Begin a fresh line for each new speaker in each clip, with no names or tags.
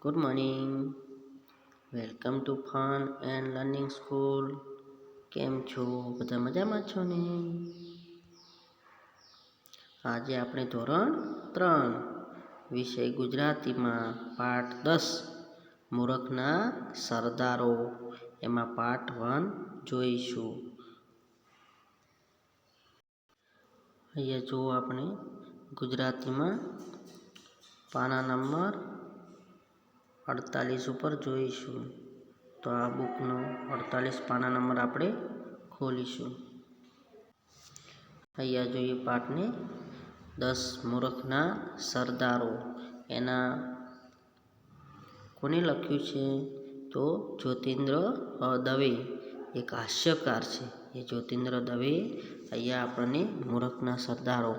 Good morning. Welcome to fun and learning school. કેમ છો? બધા મજામાં છો ને? આજે આપણે ધોરણ 3 વિષય ગુજરાતીમાં પાઠ 10 મૂર્ખના સરદારો એમાં પાર્ટ 1 જોઈશું. અહીંયા જુઓ, આપણે ગુજરાતીમાં પાના નંબર 48 ઉપર જોઈશું. તો આ બુકનો 48 પાના નંબર આપણે ખોલીશું. અહીંયા જોઈએ પાઠને 10 મૂર્ખના સરદારો. એના કોને લખ્યું છે? તો જ્યોતિન્દ્ર દવે, એક હાસ્યકાર છે. એ જ્યોતિન્દ્ર દવે અહીંયા આપણને મૂર્ખના સરદારો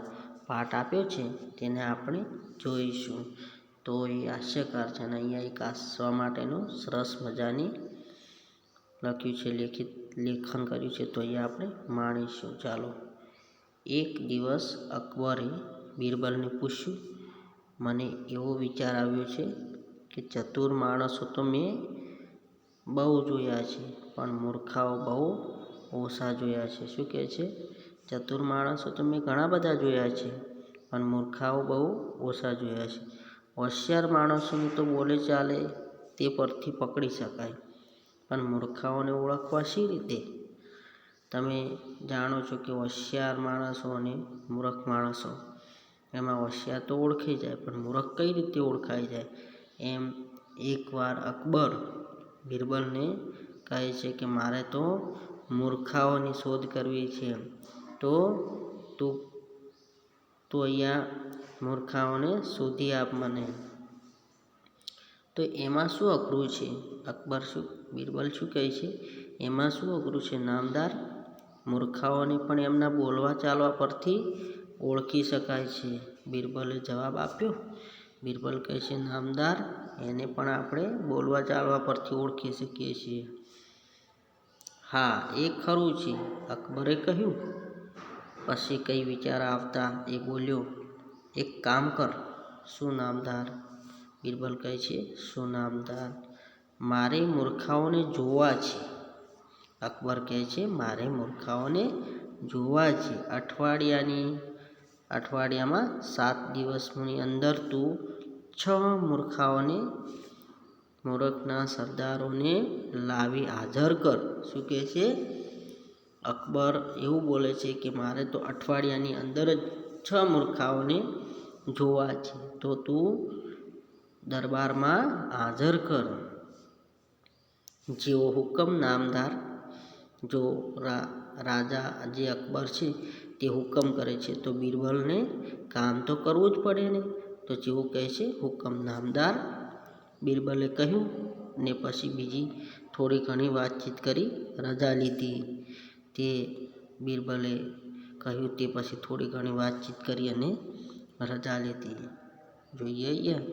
પાઠ આપ્યો છે, તેને આપણે જોઈશું. તો એ હાસ્યકાર છે અને અહીંયા એક હાસવા માટેનું સરસ મજાની લખ્યું છે, લેખન કર્યું છે. તો અહીંયા આપણે માણીશું. ચાલો. એક દિવસ અકબરે બિરબલને પૂછ્યું, મને એવો વિચાર આવ્યો છે કે ચતુર માણસો તો મેં બહુ જોયા છે, પણ મૂર્ખાઓ બહુ ઓછા જોયા છે. શું કહે છે? ચતુર માણસો તો મેં ઘણા બધા જોયા છે, પણ મૂર્ખાઓ બહુ ઓછા જોયા છે. હોશિયાર માણસોને તો બોલે ચાલે તે પરથી પકડી શકાય, પણ મૂર્ખાઓને ઓળખવા શી રીતે? તમે જાણો છો કે હોશિયાર માણસો અને મૂર્ખ માણસો, એમાં હોશિયાર તો ઓળખાઈ જાય, પણ મૂર્ખ કઈ રીતે ઓળખાઈ જાય? એમ એકવાર અકબર બિરબલને કહે છે કે મારે તો મૂર્ખાઓની શોધ કરવી છે, તો તું અહીંયા મૂર્ખાઓને શોધી આપ મને. તો એમાં શું અઘરું છે? બિરબલ શું કહે છે? એમાં શું અઘરું છે નામદાર? મૂર્ખાઓને પણ એમના બોલવા ચાલવા પરથી ઓળખી શકાય છે. બિરબલે જવાબ આપ્યો. બિરબલ કહે છે, નામદાર, એને પણ આપણે બોલવા ચાલવા પરથી ઓળખી શકીએ છીએ. હા, એ ખરું છે, અકબરે કહ્યું. પછી કઈ વિચાર આવતા એ બોલ્યો, એક કામ કર. શું નામદાર? બિરબલ કહે છે, શું નામદાર? મારે મૂર્ખાઓને જોવા છે. અકબર કહે છે, મારે મૂર્ખાઓને જોવા છે. અઠવાડિયામાં 7 દિવસની અંદર તું 6 મૂર્ખના સરદારોને લાવી હાજર કર. શું કહે છે? અકબર એવું બોલે છે કે મારે તો અઠવાડિયાની અંદર જ 6 મૂર્ખાઓને જોવા છે, તો તું દરબારમાં હાજર કર. જેવો હુકમ નામદાર. જો રાજા જે અકબર છે તે હુકમ કરે છે તો બિરબલને કામ તો કરવું જ પડે ને. તો જેવું કહે છે, હુકમ નામદાર. બિરબલે કહ્યું ને પછી બીજી થોડી ઘણી વાતચીત કરી રજા લીધી. તે બિરબલે કહ્યું તે પછી થોડી ઘણી વાતચીત કરી અને રજા લીધી. જોઈએ અહીંયા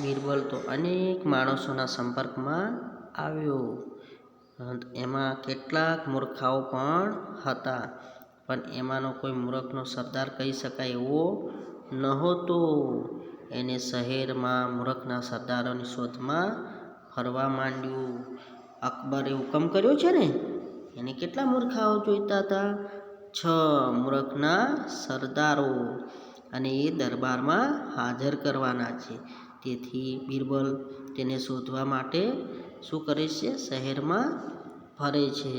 બિરબલ તો અનેક માણસોના સંપર્કમાં આવ્યો. એમાં કેટલાક મૂર્ખાઓ પણ હતા, પણ એમાંનો કોઈ મૂર્ખનો સરદાર કહી શકાય એવો નહોતો. એને શહેરમાં મૂર્ખના સરદારોની શોધમાં ફરવા માંડ્યું. અકબરે હુકમ કર્યો છે ને, એને કેટલા મૂર્ખાઓ જોઈતા હતા? 6 મૂર્ખના સરદારો, અને એ દરબારમાં હાજર કરવાના છે. તેથી બિરબલ તેને શોધવા માટે શું કરે છે? શહેરમાં ફરે છે.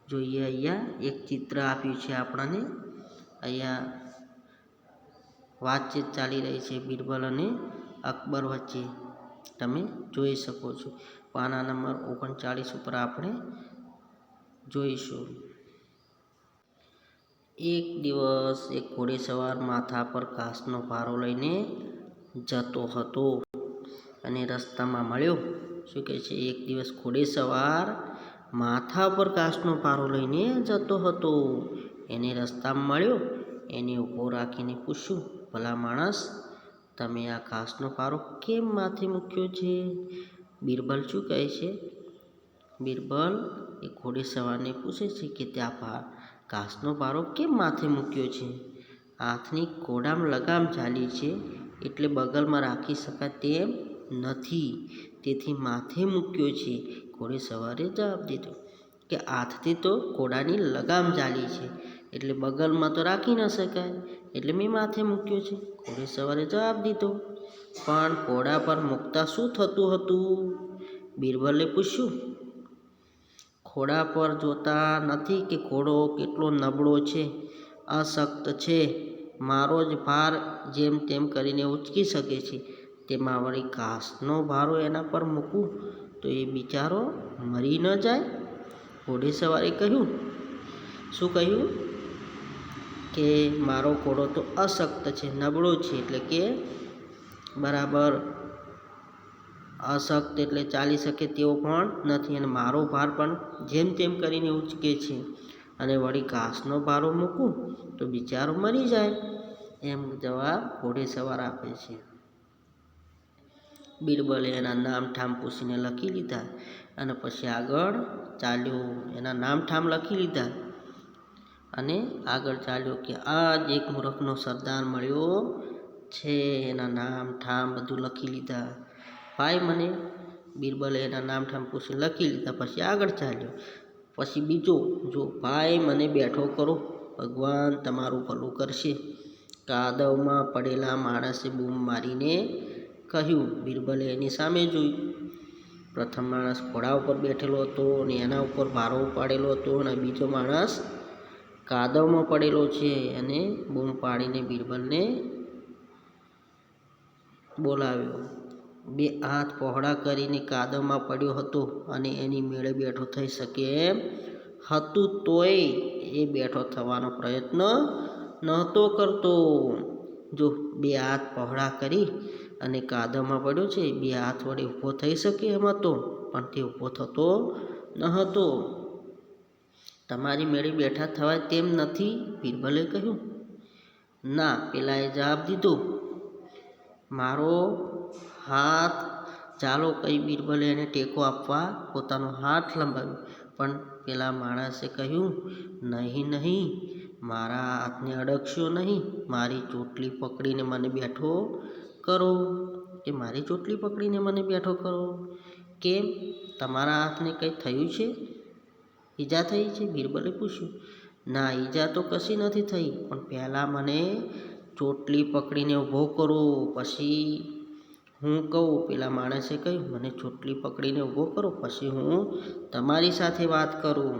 જોઈએ અહીંયા એક ચિત્ર આપ્યું છે આપણને. અહીંયા વાતચીત ચાલી રહી છે બિરબલ અને અકબર વચ્ચે, તમે જોઈ શકો છો. પાના નંબર 39 ઉપર આપણે જોઈશું. એક દિવસ એક ઘોડેસવાર માથા પર ઘાસનો ભારો લઈને જતો હતો અને રસ્તામાં મળ્યો. શું કહે છે? એક દિવસ ઘોડેસવાર માથા પર ઘાસનો ભારો લઈને જતો હતો. એને રસ્તામાં મળ્યો. એને ઊભો રાખીને પૂછ્યું, ભલા માણસ, તમે આ ઘાસનો ભારો કેમ માથે મૂક્યો છે? બિરબલ શું કહે છે? બિરબલ એ ઘોડેસવારને પૂછે છે કે ત્યાં ઘાસનો ભારો કેમ માથે મૂક્યો છે? હાથની ઘોડામાં લગામ ચાલી છે એટલે બગલમાં રાખી શકાય તેમ નથી, તેથી માથે મૂક્યો છે. ઘોડેસવારે જવાબ દીધો કે હાથથી તો ઘોડાની લગામ ચાલી છે એટલે બગલમાં તો રાખી ન શકાય, એટલે મેં માથે મૂક્યો છે. ઘોડેસવારે જવાબ દીધો. પણ ઘોડા પર મૂકતા શું થતું હતું? બિરબલે પૂછ્યું. ઘોડા પર જોતા નથી કે ઘોડો કેટલો નબળો છે, અશક્ત છે, મારો જ ભાર જેમ તેમ કરીને ઉંચકી શકે છે, તેમાં વળી ઘાસનો ભારો એના પર મૂકું તો એ બિચારો મરી ન જાય? ઘોડેસવારે કહ્યું. શું કહ્યું? કે મારો ઘોડો તો અશક્ત છે, નબળો છે, એટલે કે બરાબર અશક્ત એટલે ચાલી શકે તેવો પણ નથી, અને મારો ભાર પણ જેમ તેમ કરીને ઉંચકે છે, અને વળી ઘાસનો ભારો મૂકું તો બિચારો મરી જાય, એમ જવાબ ઘોડેસવાર આપે છે. બિરબલે એના નામ ઠામ પૂછીને લખી લીધા અને પછી આગળ ચાલ્યો. એના નામ ઠામ લખી લીધા અને આગળ ચાલ્યો કે આ જ એક મૂરખનો સરદાર મળ્યો છે. એના નામ ઠામ બધું લખી લીધા. ભાઈ મને બિરબલે એના નામ ઠામ પૂછીને લખી લીધા. પછી આગળ ચાલ્યો. પછી બીજો, જો ભાઈ મને બેઠો કરો, ભગવાન તમારું ભલું કરશે. કાદવમાં પડેલા માણસે બૂમ મારીને કહ્યું. બિરબલે એની સામે જોયું. પ્રથમ માણસ ઘોડા ઉપર બેઠેલો હતો અને એના ઉપર ભારો ઉપાડેલો હતો, અને બીજો માણસ કાદવમાં પડેલો છે અને બૂમ પાડીને બિરબલને બોલાવ્યો. બે હાથ પહોળા કરીને કાદવમાં પડ્યો હતો અને એની મેળે બેઠો થઈ શકે એમ હતું, તોય એ બેઠો થવાનો પ્રયત્ન નહોતો કરતો. જો બે હાથ પહોળા કરી અને કાદવમાં પડ્યો છે, બે હાથ વડે ઊભો થઈ શકે એમ હતો, પણ તે ઊભો થતો ન હતો. તમારી મેળે બેઠા થવાય તેમ નથી, બિરબલે કહ્યું. ના, પેલાએ જવાબ દીધો. મારો હાથ ચાલો કહી બિરબલે એને ટેકો આપવા પોતાનો હાથ લંબાવ્યો, પણ પેલા માણસે કહ્યું, નહીં નહીં, મારા હાથને અડકશો નહીં, મારી ચોટલી પકડીને મને બેઠો કરો. કે મારી ચોટલી પકડીને મને બેઠો કરો? કેમ, તમારા હાથને કંઈ થયું છે? ઈજા થઈ છે? બિરબલે પૂછ્યું. ના, ઈજા તો કશી નથી થઈ, પણ પહેલાં મને ચોટલી પકડીને ઊભો કરો, પછી હું કહું. પેલા માણસે કહ્યું, મને ચોટલી પકડીને ઊભો કરો, પછી હું તમારી સાથે વાત કરું.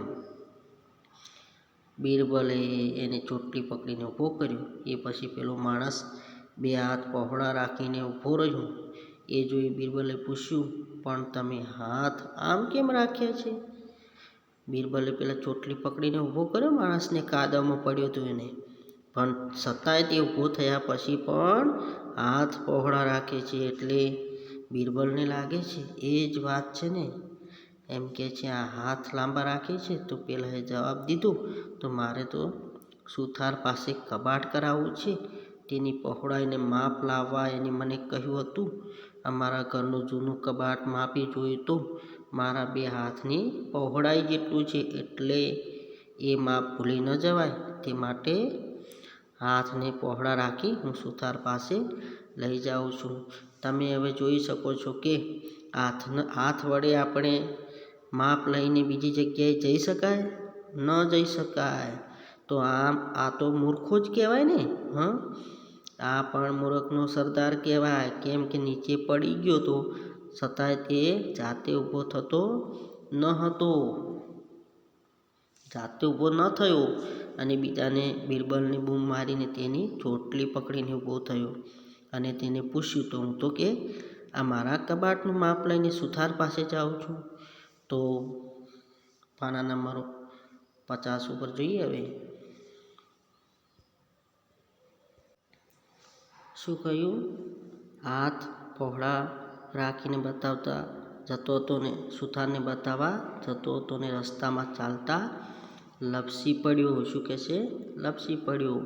બિરબલે એને ચોટલી પકડીને ઊભો કર્યો. એ પછી પેલો માણસ બે હાથ પહોળા રાખીને ઊભો રહ્યો. એ જોઈ બિરબલે પૂછ્યું, પણ તમે હાથ આમ કેમ રાખ્યા છે? બિરબલે પેલા ચોટલી પકડીને ઊભો કર્યો માણસને, કાદવમાં પડ્યો હતો એને, પણ છતાંય તે ઊભો થયા પછી પણ હાથ પહોળા રાખે છે, એટલે બિરબલને લાગે છે એ જ વાત છે ને, એમ કે છે આ હાથ લાંબા રાખે છે. તો પેલાએ જવાબ દીધો, તો મારે તો સુથાર પાસે કબાટ કરાવવું છે, તેની પહોળાઈને માપ લાવવા એને મને કહ્યું હતું. અમારા ઘરનું જૂનું કબાટ માપી જોયું તો મારા બે હાથની પહોળાઈ જેટલું છે, એટલે એ માપ ભૂલી ન જવાય તે માટે હાથને પહોળા રાખી હું સુથાર પાસે લઈ જાઉં છું. તમે હવે જોઈ શકો છો કે હાથ વડે આપણે માપ લઈને બીજી જગ્યાએ જઈ શકાય? ન જઈ શકાય. તો આ તો મૂર્ખો જ કહેવાય ને. આ પણ મૂર્ખનો સરદાર કહેવાય, કેમ કે નીચે પડી ગયો તો છતાંય તે જાતે ઊભો થતો ન હતો, જાતે ઊભો ન થયો, અને બીજાને બિરબલને બૂમ મારીને તેની ચોટલી પકડીને ઊભો થયો અને તેને પૂછ્યું, તો હું તો કે આ મારા કબાટનું માપ લઈને સુથાર પાસે જાઉં છું. તો પાના નંબર 50 ઉપર જોઈએ. હવે શું કહ્યું? હાથ પહોળા રાખીને બતાવતા જતો હતો ને સુથારને બતાવવા જતો હતો ને રસ્તામાં ચાલતા લપસી પડ્યો. શું કહે છે? લપસી પડ્યો.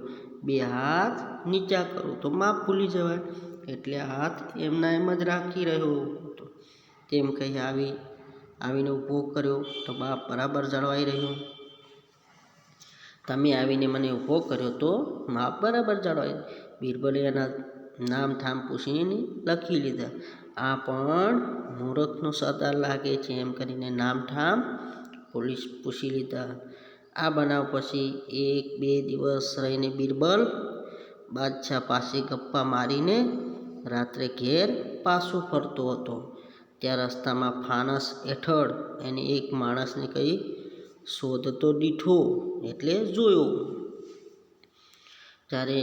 બે હાથ નીચા કરો તો માપ ભૂલી જવાય, એટલે હાથ એમના એમ જ રાખી રહ્યો હતો. તેમ કહી આવીને ઊભો કર્યો તો બાપ બરાબર જળવાઈ રહ્યો. તમે આવીને મને ઊભો કર્યો તો માપ બરાબર જળવાય. બિરબલે એના નામ ઠામ પૂછીને લખી લીધા. આ પણ મૂરખનો સરદાર લાગે છે એમ કરીને નામ ઠામ પોલીસ પૂછી લીધા. આ બનાવ પછી 1-2 દિવસ રહીને બિરબલ બાદશાહ પાસે ગપ્પા મારીને રાત્રે ઘેર પાછો ફરતો હતો. ત્યાં રસ્તામાં ફાનસ હેઠળ એને એક માણસને કહી શોધતો દીઠો એટલે જોયો. જ્યારે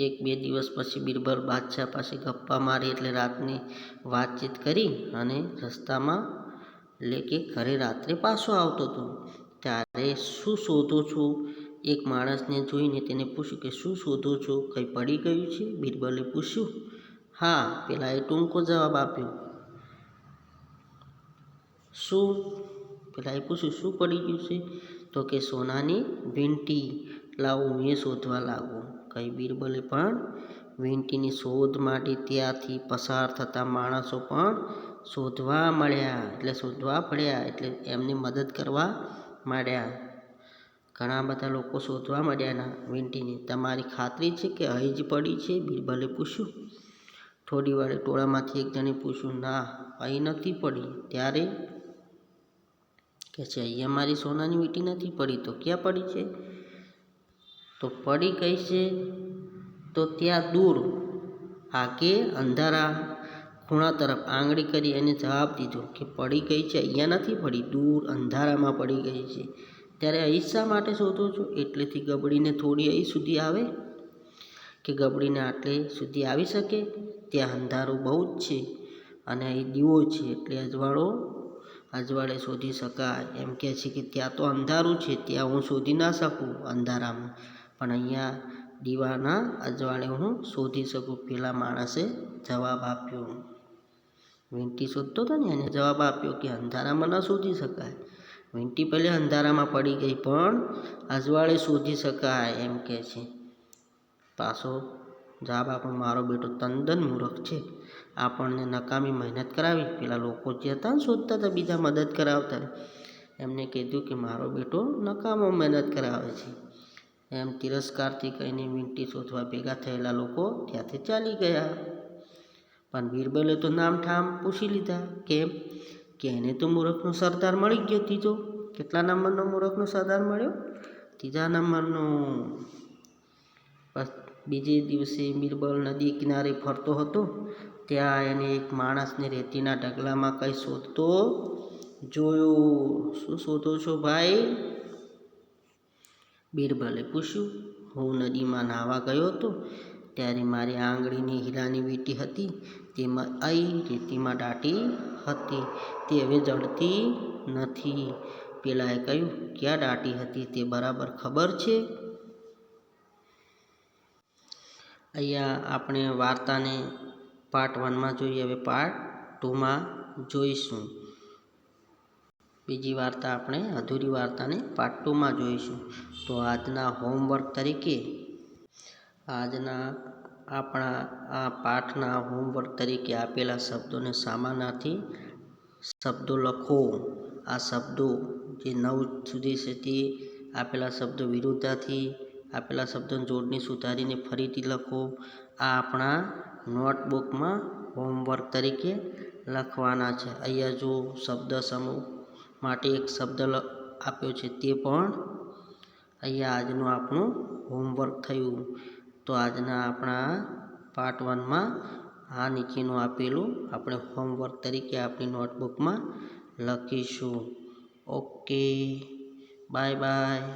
1-2 દિવસ પછી બિરબલ બાદશાહ પાસે ગપ્પા મારી એટલે રાતની વાતચીત કરી અને રસ્તામાં એટલે કે ઘરે રાત્રે પાછો આવતો હતો. ત્યારે શું શોધો છો? એક માણસને જોઈને તેને પૂછ્યું કે શું શોધો છો? કંઈ પડી ગયું છે? બિરબલે પૂછ્યું. હા, પેલાએ ટૂંકો જવાબ આપ્યો. શું? પેલાએ પૂછ્યું શું પડી ગયું છે? તો કે સોનાની વીંટી. લાવો હું એ શોધવા લાગો. કહી બિરબલે પણ વીંટીની શોધ માટે ત્યાંથી પસાર થતા માણસો પણ શોધવા પડ્યા એટલે એમને મદદ કરવા માંડ્યા. ઘણા બધા લોકો શોધવા માંડ્યા એના વીંટીને. તમારી ખાતરી છે કે અહીં જ પડી છે? બિરબલે પૂછ્યું. થોડી વારે ટોળામાંથી એક જણે પૂછ્યું. ના, અહીં નથી પડી. ત્યારે કે છે અહીંયા મારી સોનાની વીંટી નથી પડી. તો ક્યાં પડી છે? તો પડી કઈ છે? તો ત્યાં દૂર આગે અંધારા ખૂણા તરફ આંગળી કરી એને જવાબ દીધો કે પડી ગઈ છે અહીંયા નથી પડી, દૂર અંધારામાં પડી ગઈ છે. ત્યારે અહીં શા માટે શોધો છો? એટલેથી ગબડીને થોડી અહીં સુધી આવે કે ગબડીને આટલે સુધી આવી શકે? ત્યાં અંધારું બહુ જ છે અને અહીં દીવો છે એટલે અજવાળે શોધી શકાય. એમ કહે છે કે ત્યાં તો અંધારું છે, ત્યાં હું શોધી ના શકું અંધારામાં, પણ અહીંયા દીવાના અજવાળે હું શોધી શકું. પેલા માણસે જવાબ આપ્યો. વીંટી શોધતો હતો ને એને જવાબ આપ્યો કે અંધારામાં ન શોધી શકાય. વીંટી પહેલે અંધારામાં પડી ગઈ પણ અજવાળે શોધી શકાય એમ કહે છે. પાછો જવાબ આપો. મારો બેટો તદ્દન મૂર્ખ છે. આપણને નકામી મહેનત કરાવી. પેલા લોકો જે હતા ને શોધતા હતા બીજા મદદ કરાવતા, એમને કીધું કે મારો બેટો નકામો મહેનત કરાવે છે. એમ તિરસ્કારથી કહીને વીંટી શોધવા ભેગા થયેલા લોકો ત્યાંથી ચાલી ગયા. પણ બિરબલે તો નામ ઠામ પૂછી લીધા. કેમ કે એને તો મૂર્ખનો સરદાર મળી ગયો ત્રીજો. કેટલા નંબરનો મૂર્ખનો સરદાર મળ્યો? 3જા નંબરનો. બીજે દિવસે બિરબલ નદી કિનારે ફરતો હતો. ત્યાં એને એક માણસને રેતીના ઢગલામાં કંઈ શોધતો જોયો. શું શોધો છો ભાઈ? બિરબલે પૂછ્યું. હું નદીમાં નાહવા ગયો હતો ત્યારે મારી આંગળીની હીરાની વીંટી હતી, તેમાં અહીં રેતીમાં દાટી હતી, તે હવે જડતી નથી. પેલાએ કહ્યું. ક્યાં દાટી હતી તે બરાબર ખબર છે? અહીંયા આપણે વાર્તાને પાર્ટ 1માં જોઈએ. હવે પાર્ટ 2માં જોઈશું. બીજી વાર્તા આપણે અધૂરી વાર્તાને પાર્ટ 2માં જોઈશું. તો આજના હોમવર્ક તરીકે આજના આપણા આ પાઠના હોમવર્ક તરીકે આપેલા શબ્દોને સમાનાર્થી શબ્દો લખો. આ શબ્દો જે 9 સુધી છે તે આપેલા શબ્દો વિરુદ્ધાર્થી આપેલા શબ્દોની જોડણી સુધારીને ફરીથી લખો. આ આપણા નોટબુકમાં હોમવર્ક તરીકે લખવાના છે. અહીંયા જો શબ્દ સમૂહ માટે એક શબ્દ આપ્યો છે તે પણ અહીંયા આજનું આપણું હોમવર્ક થયું. તો આજના આપણા પાર્ટ 1માં આ નીચેનું આપેલું આપણે હોમવર્ક તરીકે આપણી નોટબુકમાં લખીશું. Okay, bye bye.